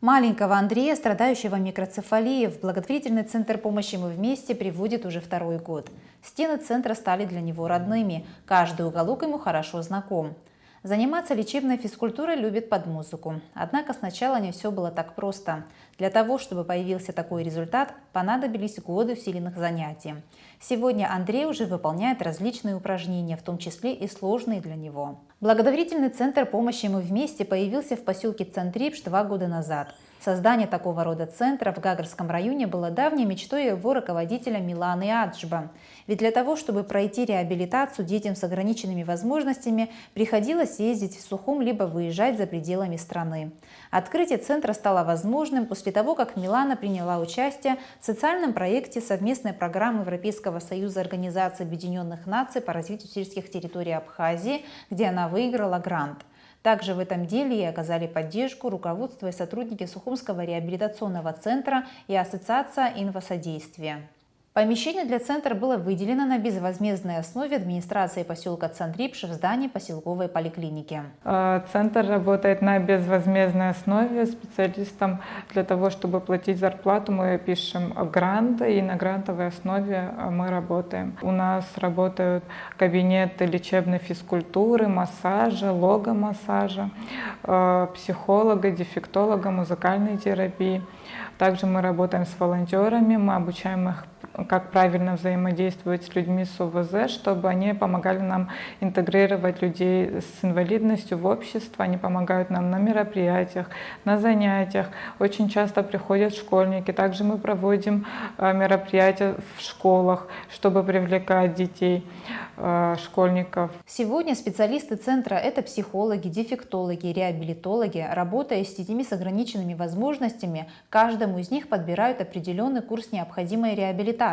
Маленького Андрея, страдающего микроцефалией, в благотворительный центр помощи «Мы вместе» приводит уже второй год. Стены центра стали для него родными, каждый уголок ему хорошо знаком. Заниматься лечебной физкультурой любит под музыку. Однако сначала не все было так просто. Для того, чтобы появился такой результат, понадобились годы усиленных занятий. Сегодня Андрей уже выполняет различные упражнения, в том числе и сложные для него. Благотворительный центр помощи «Мы вместе» появился в поселке Цантрипш 2 года назад. Создание такого рода центра в Гагарском районе было давней мечтой его руководителя Миланы Аджба. Ведь для того, чтобы пройти реабилитацию детям с ограниченными возможностями, приходилось ездить в Сухум либо выезжать за пределами страны. Открытие центра стало возможным после того, как Милана приняла участие в социальном проекте совместной программы Европейского союза Организации Объединенных Наций по развитию сельских территорий Абхазии, где она выиграла грант. Также в этом деле ей оказали поддержку руководство и сотрудники Сухумского реабилитационного центра и Ассоциация инфосодействия. Помещение для центра было выделено на безвозмездной основе администрации поселка Цантрипш в здании поселковой поликлиники. Центр работает на безвозмездной основе. Специалистам для того, чтобы платить зарплату, мы пишем гранты, и на грантовой основе мы работаем. У нас работают кабинеты лечебной физкультуры, массажа, логомассажа, психолога, дефектолога, музыкальной терапии. Также мы работаем с волонтерами, мы обучаем их, как правильно взаимодействовать с людьми с ОВЗ, чтобы они помогали нам интегрировать людей с инвалидностью в общество. Они помогают нам на мероприятиях, на занятиях. Очень часто приходят школьники. Также мы проводим мероприятия в школах, чтобы привлекать детей, школьников. Сегодня специалисты центра – это психологи, дефектологи, реабилитологи. Работая с детьми с ограниченными возможностями, каждому из них подбирают определенный курс необходимой реабилитации.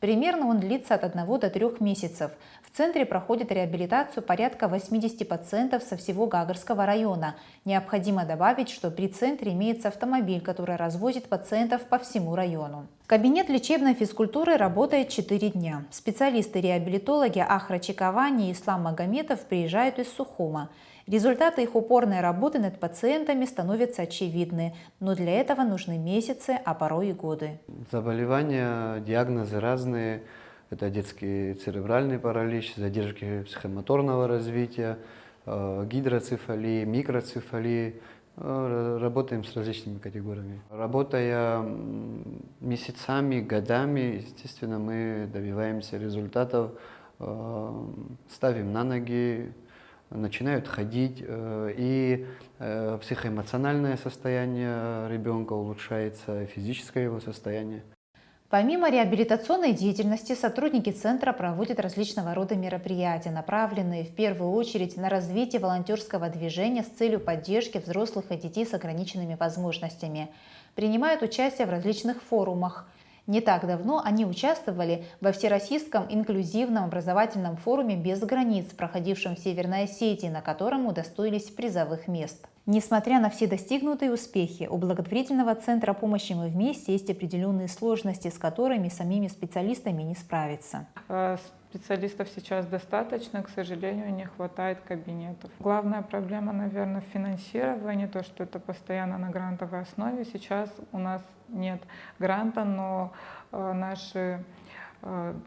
Примерно он длится от 1 до 3 месяцев. В центре проходит реабилитацию порядка 80 пациентов со всего Гагарского района. Необходимо добавить, что при центре имеется автомобиль, который развозит пациентов по всему району. Кабинет лечебной физкультуры работает 4 дня. Специалисты-реабилитологи Ахра Чиковани и Ислам Магометов приезжают из Сухума. Результаты их упорной работы над пациентами становятся очевидны, но для этого нужны месяцы, а порой и годы. Заболевания, диагнозы разные. Это детский церебральный паралич, задержки психомоторного развития, гидроцефалии, микроцефалии. Работаем с различными категориями. Работая месяцами, годами, естественно, мы добиваемся результатов, ставим на ноги, начинают ходить, и психоэмоциональное состояние ребенка улучшается, физическое его состояние. Помимо реабилитационной деятельности, сотрудники центра проводят различного рода мероприятия, направленные в первую очередь на развитие волонтерского движения с целью поддержки взрослых и детей с ограниченными возможностями. Принимают участие в различных форумах. Не так давно они участвовали во Всероссийском инклюзивном образовательном форуме «Без границ», проходившем в Северной Осетии, на котором удостоились призовых мест. Несмотря на все достигнутые успехи, у благотворительного центра помощи «Мы вместе» есть определенные сложности, с которыми самими специалистами не справиться. Специалистов сейчас достаточно, к сожалению, не хватает кабинетов. Главная проблема, наверное, в финансировании, то, что это постоянно на грантовой основе. Сейчас у нас нет гранта, но наши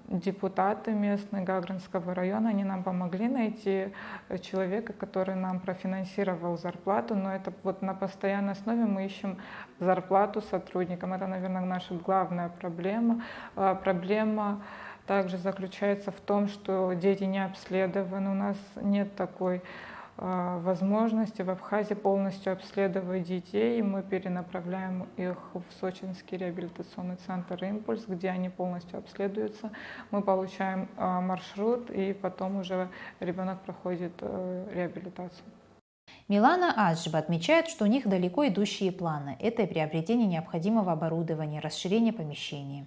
депутаты местные Гагринского района, они нам помогли найти человека, который нам профинансировал зарплату, но это вот на постоянной основе мы ищем зарплату сотрудникам. Это, наверное, наша главная проблема. Проблема также заключается в том, что дети не обследованы. У нас нет такой возможности в Абхазии полностью обследовать детей, и мы перенаправляем их в Сочинский реабилитационный центр «Импульс», где они полностью обследуются. Мы получаем маршрут, и потом уже ребенок проходит реабилитацию. Милана Аджба отмечает, что у них далеко идущие планы. Это и приобретение необходимого оборудования, расширение помещений.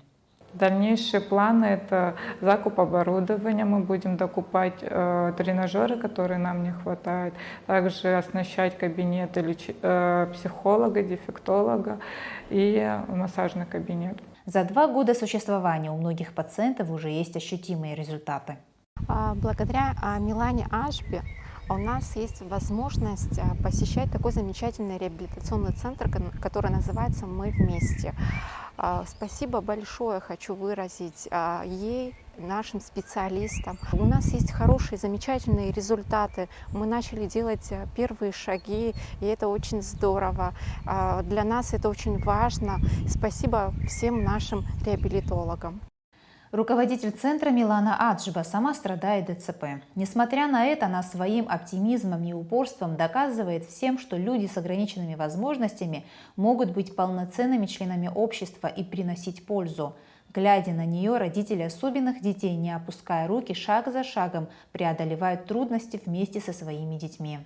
Дальнейшие планы – это закуп оборудования. Мы будем докупать тренажеры, которые нам не хватает. Также оснащать кабинеты психолога, дефектолога и массажный кабинет. За 2 года существования у многих пациентов уже есть ощутимые результаты. Благодаря Милане Аджбе у нас есть возможность посещать такой замечательный реабилитационный центр, который называется «Мы вместе». Спасибо большое хочу выразить ей, нашим специалистам. У нас есть хорошие, замечательные результаты. Мы начали делать первые шаги, и это очень здорово. Для нас это очень важно. Спасибо всем нашим реабилитологам. Руководитель центра Милана Аджиба сама страдает ДЦП. Несмотря на это, она своим оптимизмом и упорством доказывает всем, что люди с ограниченными возможностями могут быть полноценными членами общества и приносить пользу. Глядя на нее, родители особенных детей, не опуская руки, шаг за шагом преодолевают трудности вместе со своими детьми.